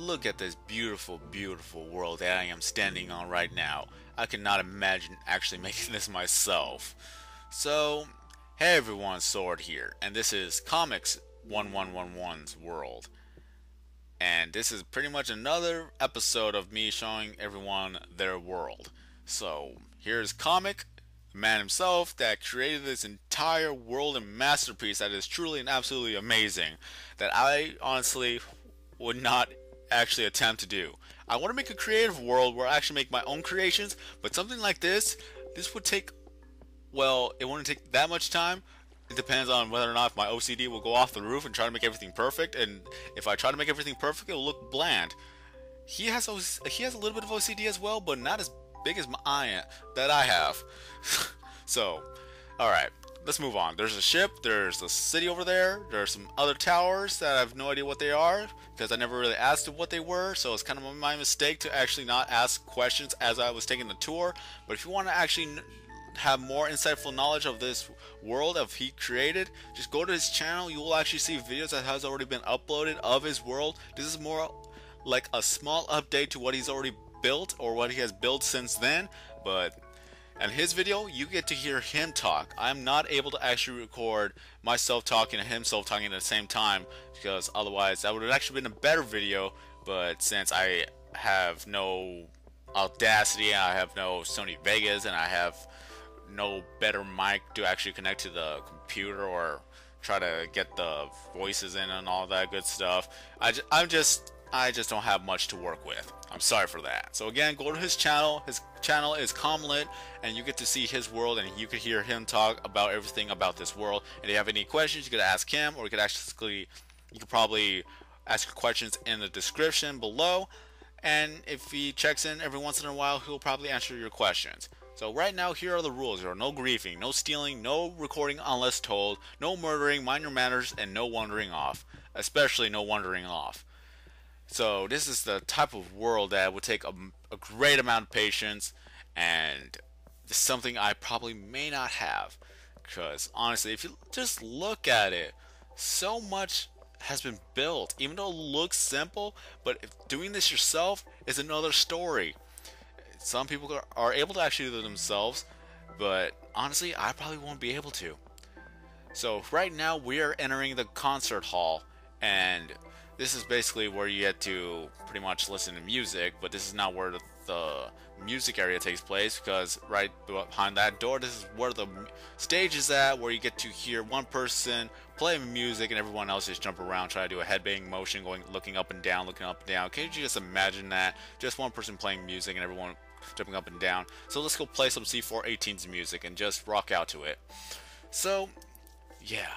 Look at this beautiful, beautiful world that I am standing on right now. I cannot imagine actually making this myself. So, hey everyone, Sword here, and this is Komics1111's world. And this is pretty much another episode of me showing everyone their world. So, here's Comic, the man himself that created this entire world and masterpiece that is truly and absolutely amazing. That I honestly would not actually attempt to do. I want to make a creative world where I actually make my own creations, but something like this would take, well, it wouldn't take that much time. It depends on whether or not if my OCD will go off the roof and try to make everything perfect, and if I try to make everything perfect, it'll look bland. He has a little bit of OCD as well, but not as big as that I have. So, all right, let's move on. There's a ship. There's a city over there. There's some other towers that I have no idea what they are because I never really asked what they were. So it's kind of my mistake to actually not ask questions as I was taking the tour. But if you want to actually have more insightful knowledge of this world of he created, just go to his channel. You will actually see videos that has already been uploaded of his world. This is more like a small update to what he's already built or what he has built since then, but in his video you get to hear him talk. I'm not able to actually record myself talking and himself talking at the same time because otherwise that would have actually been a better video, but since I have no Audacity, I have no Sony Vegas, and I have no better mic to actually connect to the computer or try to get the voices in and all that good stuff. I just don't have much to work with. I'm sorry for that. So again, go to his channel. His channel is Comlit, and you get to see his world, and you could hear him talk about everything about this world. And if you have any questions, you could ask him, or you could probably ask your questions in the description below. And if he checks in every once in a while, he'll probably answer your questions. So right now, here are the rules. There are no griefing, no stealing, no recording unless told, no murdering, mind your manners, and no wandering off. Especially no wandering off. So this is the type of world that would take a great amount of patience, and it's something I probably may not have. Because honestly, if you just look at it, so much has been built. Even though it looks simple, but doing this yourself is another story. Some people are able to actually do it themselves, but honestly, I probably won't be able to. So right now we are entering the concert hall, and this is basically where you get to pretty much listen to music, but this is not where the music area takes place, because right behind that door, this is where the stage is at, where you get to hear one person play music and everyone else just jump around, try to do a headbanging motion, looking up and down, looking up and down. Can't you just imagine that? Just one person playing music and everyone jumping up and down. So let's go play some C418's music and just rock out to it. So, yeah,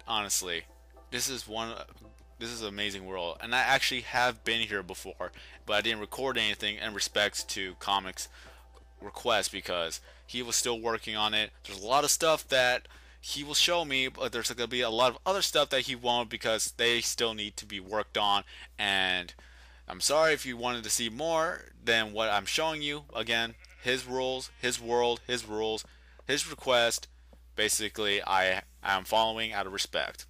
honestly, this is an amazing world, and I actually have been here before, but I didn't record anything in respect to Comics request because he was still working on it. There's a lot of stuff that he will show me, but there's going to be a lot of other stuff that he won't because they still need to be worked on, and I'm sorry if you wanted to see more than what I'm showing you. Again, his rules, his world, his rules, his request, basically I am following out of respect.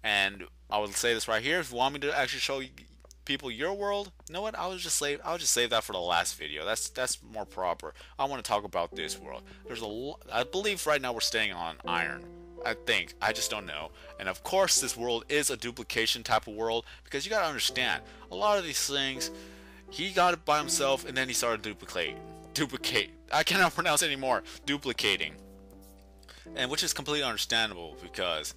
And I would say this right here. If you want me to actually show people your world, you know what? I'll just save that for the last video. That's more proper. I want to talk about this world. I believe right now we're staying on Iron. I think. I just don't know. And of course, this world is a duplication type of world because you gotta understand a lot of these things. He got it by himself, and then he started duplicate. I cannot pronounce it anymore. Duplicating, and which is completely understandable because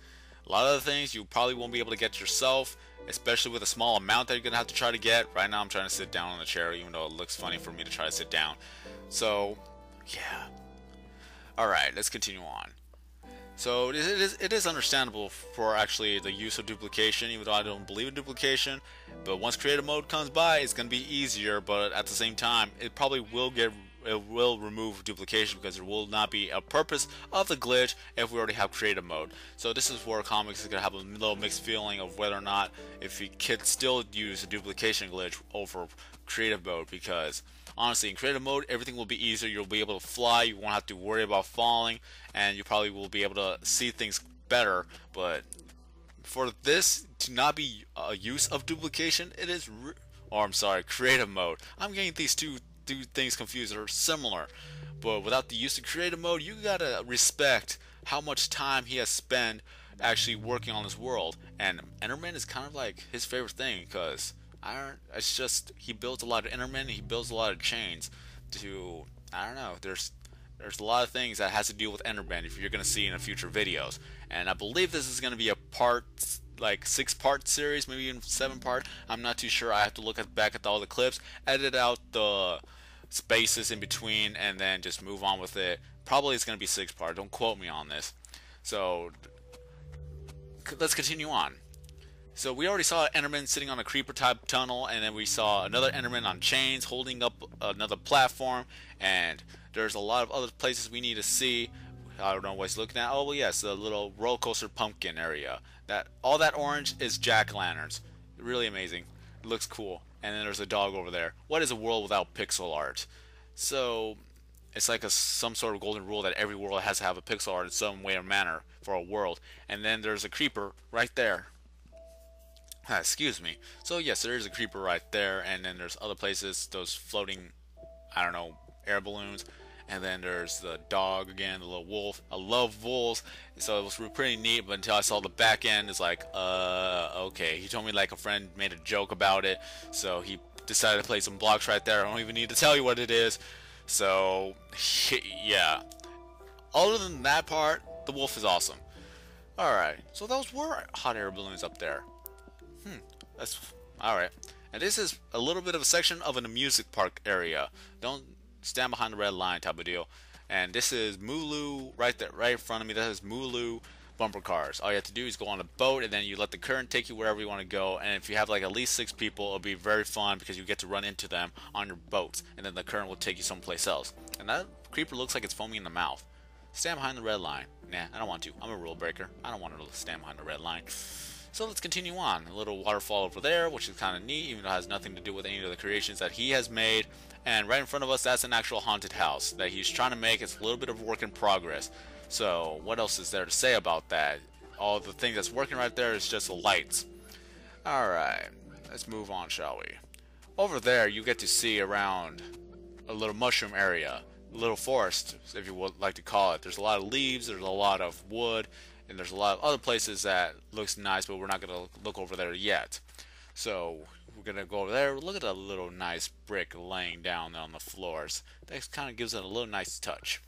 a lot of the things you probably won't be able to get yourself, especially with a small amount that you're going to have to try to get. Right now I'm trying to sit down on the chair, even though it looks funny for me to try to sit down. So, yeah. Alright, let's continue on. So, it is understandable for actually the use of duplication, even though I don't believe in duplication. But once creative mode comes by, it's going to be easier, but at the same time, it probably will remove duplication because there will not be a purpose of the glitch if we already have creative mode. So this is where Comics is going to have a little mixed feeling of whether or not if he could still use a duplication glitch over creative mode, because honestly in creative mode everything will be easier. You'll be able to fly, you won't have to worry about falling, and you probably will be able to see things better. But for this to not be a use of duplication, it is or I'm sorry, creative mode. I'm getting these two things confused. They're similar, but without the use of creative mode, you gotta respect how much time he has spent actually working on this world. And Enderman is kind of like his favorite thing because it's just he builds a lot of Endermen. He builds a lot of chains. I don't know. There's a lot of things that has to do with Enderman if you're gonna see in the future videos. And I believe this is gonna be a like 6-part series, maybe even 7-part. I'm not too sure. I have to look back at all the clips, edit out the spaces in between, and then just move on with it. Probably it's gonna be 6-part. Don't quote me on this. So let's continue on. So we already saw Enderman sitting on a creeper type tunnel, and then we saw another Enderman on chains holding up another platform, and there's a lot of other places we need to see. I don't know what he's looking at. Oh well, yes, the little roller coaster pumpkin area. All that orange is jack-o'-lanterns. Really amazing. It looks cool. And then there's a dog over there. What is a world without pixel art? So it's like some sort of golden rule that every world has to have a pixel art in some way or manner for a world. And then there's a creeper right there. Excuse me. So yes, there is a creeper right there, and then there's other places, those floating, I don't know, air balloons. And then there's the dog again, the little wolf. I love wolves, so it was pretty neat. But until I saw the back end, it's like, okay. He told me like a friend made a joke about it, so he decided to place some blocks right there. I don't even need to tell you what it is. So yeah. Other than that part, the wolf is awesome. All right, so those were hot air balloons up there. That's all right. And this is a little bit of a section of an amusement park area. Don't stand behind the red line type of deal. And this is Mulu right there, right in front of me. That is Mulu bumper cars. All you have to do is go on a boat, and then you let the current take you wherever you want to go. And if you have like at least 6 people, it'll be very fun because you get to run into them on your boats, and then the current will take you someplace else. And that creeper looks like it's foaming in the mouth. Stand behind the red line. Nah, I don't want to. I'm a rule breaker. I don't want to stand behind the red line. So let's continue on. A little waterfall over there, which is kind of neat, even though it has nothing to do with any of the creations that he has made. And right in front of us, that's an actual haunted house that he's trying to make. It's a little bit of work in progress. So what else is there to say about that? All the thing that's working right there is just the lights. Alright, let's move on, shall we? Over there, you get to see around a little mushroom area. A little forest, if you would like to call it. There's a lot of leaves, there's a lot of wood, and there's a lot of other places that looks nice, but we're not going to look over there yet. So we're going to go over there. Look at that little nice brick laying down on the floors. That kind of gives it a little nice touch.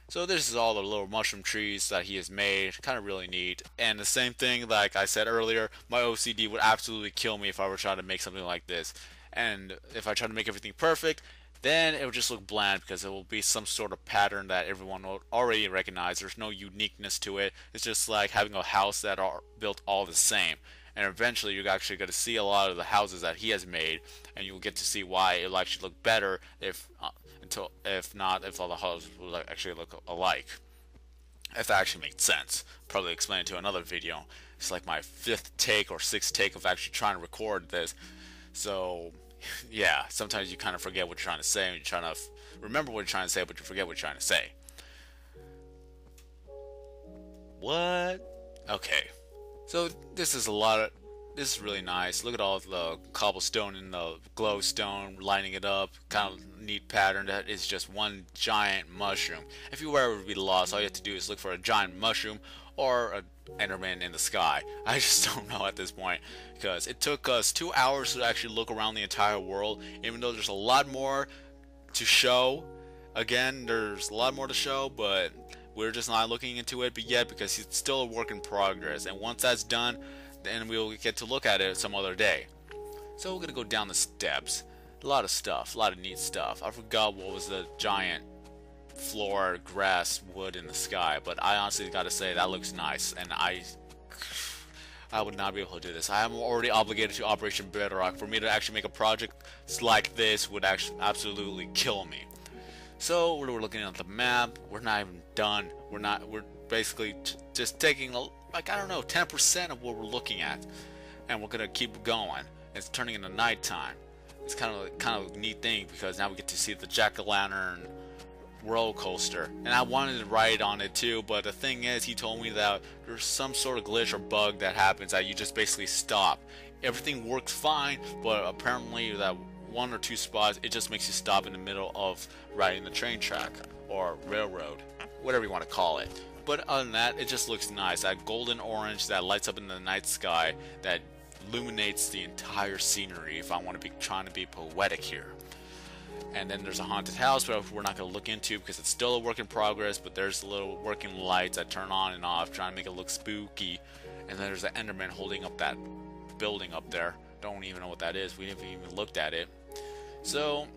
So this is all the little mushroom trees that he has made. Kind of really neat. And the same thing, like I said earlier, my OCD would absolutely kill me if I were trying to make something like this. And if I try to make everything perfect, then it would just look bland because it will be some sort of pattern that everyone will already recognize. There's no uniqueness to it. It's just like having a house that are built all the same. And eventually you're actually going to see a lot of the houses that he has made, and you'll get to see why it'll actually look better if all the houses will actually look alike. If that actually makes sense. Probably explain it to another video. It's like my 5th take or 6th take of actually trying to record this. So yeah, sometimes you kind of forget what you're trying to say, and you're trying to remember what you're trying to say, but you forget what you're trying to say. What? Okay. So this is really nice. Look at all the cobblestone and the glowstone lining it up. Kind of neat pattern. That is just one giant mushroom. If you were ever to be lost, all you have to do is look for a giant mushroom or an Enderman in the sky. I just don't know at this point, because it took us 2 hours to actually look around the entire world, even though there's a lot more to show. Again, there's a lot more to show, but we're just not looking into it yet because it's still a work in progress. And once that's done, then we'll get to look at it some other day. So we're gonna go down the steps. A lot of stuff, a lot of neat stuff. I forgot what was the giant floor, grass, wood in the sky, but I honestly gotta say that looks nice, and I would not be able to do this. I am already obligated to Operation Bedrock. For me to actually make a project like this would actually absolutely kill me. So we're looking at the map. We're not even done. We're basically just taking like, I don't know, 10% of what we're looking at, and we're gonna keep going. It's turning into nighttime. It's kind of a neat thing because now we get to see the jack-o'-lantern roller coaster, and I wanted to ride on it too, but the thing is, he told me that there's some sort of glitch or bug that happens that you just basically stop everything works fine, but apparently that one or two spots, it just makes you stop in the middle of riding the train track or railroad, whatever you want to call it. But other than that, it just looks nice. That golden orange that lights up in the night sky that illuminates the entire scenery, if I want to be trying to be poetic here. And then there's a haunted house, but we're not going to look into because it's still a work in progress, but there's little working lights that turn on and off, trying to make it look spooky. And then there's an Enderman holding up that building up there. Don't even know what that is. We haven't even looked at it. So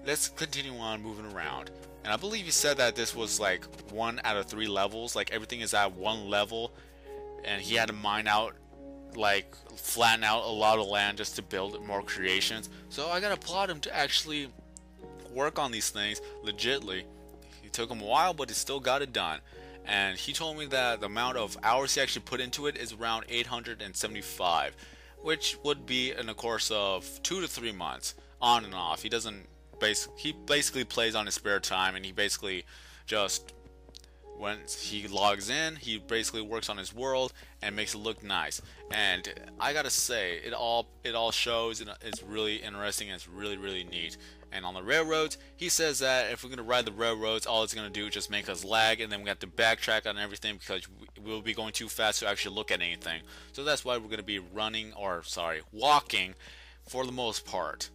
let's continue on moving around. And I believe you said that this was like 1 out of 3 levels, like everything is at one level, and he had to mine out, like flatten out a lot of land just to build more creations. So I gotta applaud him to actually work on these things legitly. It took him a while, but he still got it done. And he told me that the amount of hours he actually put into it is around 875, which would be in a course of 2 to 3 months, on and off. He basically plays on his spare time, and he basically just, once he logs in, he basically works on his world and makes it look nice. And I gotta say, it all shows, and it's really interesting, and it's really neat. And on the railroads, he says that if we're gonna ride the railroads, all it's gonna do is just make us lag, and then we have to backtrack on everything because we'll be going too fast to actually look at anything. So that's why we're gonna be walking for the most part.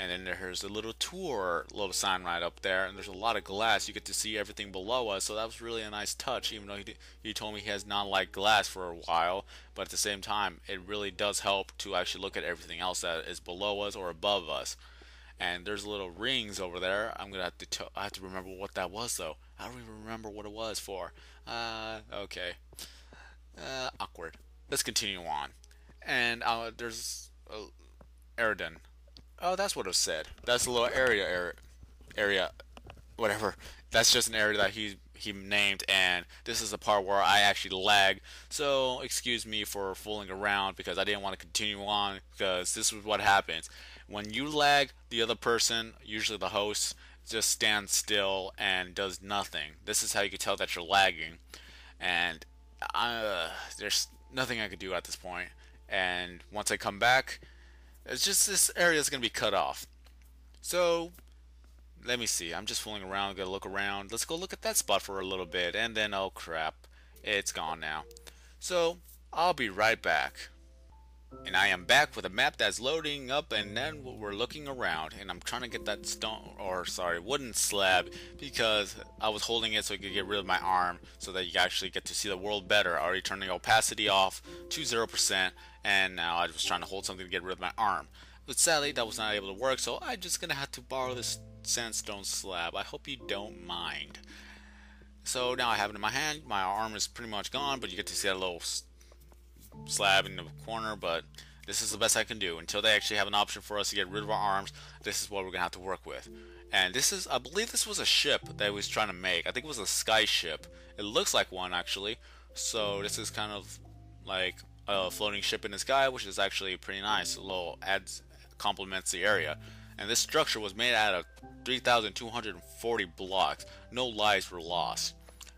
And then there's a little tour, little sign right up there, and there's a lot of glass. You get to see everything below us, so that was really a nice touch, even though he told me he has not liked glass for a while. But at the same time, it really does help to actually look at everything else that is below us or above us. And there's little rings over there. I'm gonna have to I have to remember what that was, though. I don't even remember what it was for. Okay. Awkward. Let's continue on. And there's Eridan. Oh, that's what it said. That's a little area, whatever. That's just an area that he named, and this is the part where I actually lag. So excuse me for fooling around because I didn't want to continue on, because this is what happens when you lag. The other person, usually the host, just stands still and does nothing. This is how you can tell that you're lagging, and there's nothing I could do at this point. And once I come back, it's just this area is going to be cut off. So, let me see. I'm just fooling around. Gotta look around. Let's go look at that spot for a little bit. And then, oh crap. It's gone now. So, I'll be right back. And I am back with a map that's loading up, and then we're looking around. And I'm trying to get that wooden slab, because I was holding it so I could get rid of my arm, so that you actually get to see the world better. I already turned the opacity off to 0%, and now I was trying to hold something to get rid of my arm. But sadly, that was not able to work, so I'm just gonna have to borrow this sandstone slab. I hope you don't mind. So now I have it in my hand. My arm is pretty much gone, but you get to see that little slab in the corner. But this is the best I can do until they actually have an option for us to get rid of our arms. This is what we're gonna have to work with. And this is, I believe this was a ship that he was trying to make. I think it was a sky ship. It looks like one, actually. So this is kind of like a floating ship in the sky, which is actually pretty nice. A little complements the area. And this structure was made out of 3,240 blocks. No lives were lost.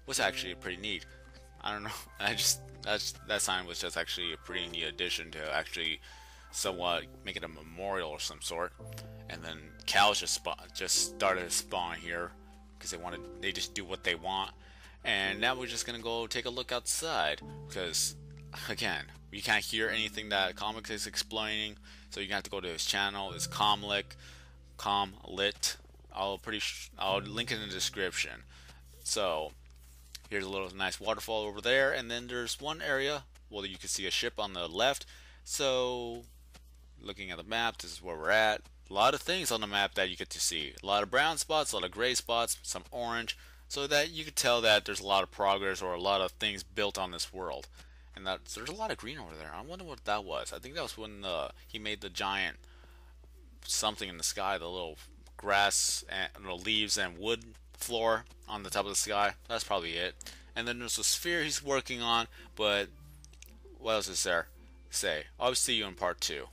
Was actually pretty neat. I don't know. That sign was just actually a pretty neat addition to actually somewhat make it a memorial of some sort. And then cows just started to spawn here because they just do what they want. And now we're just gonna go take a look outside, because again, you can't hear anything that Comic is explaining, so you're gonna have to go to his channel. It's Comlit. I'll link it in the description. So here's a little nice waterfall over there, and then there's one area well, you can see a ship on the left. So looking at the map, this is where we're at. A lot of things on the map that you get to see. A lot of brown spots, a lot of gray spots, some orange, so that you can tell that there's a lot of progress or a lot of things built on this world. And there's a lot of green over there. I wonder what that was. I think that was when he made the giant something in the sky, the little grass and the leaves and wood floor on the top of the sky. That's probably it. And then there's a sphere he's working on, but what else is there to say? I'll see you in part 2.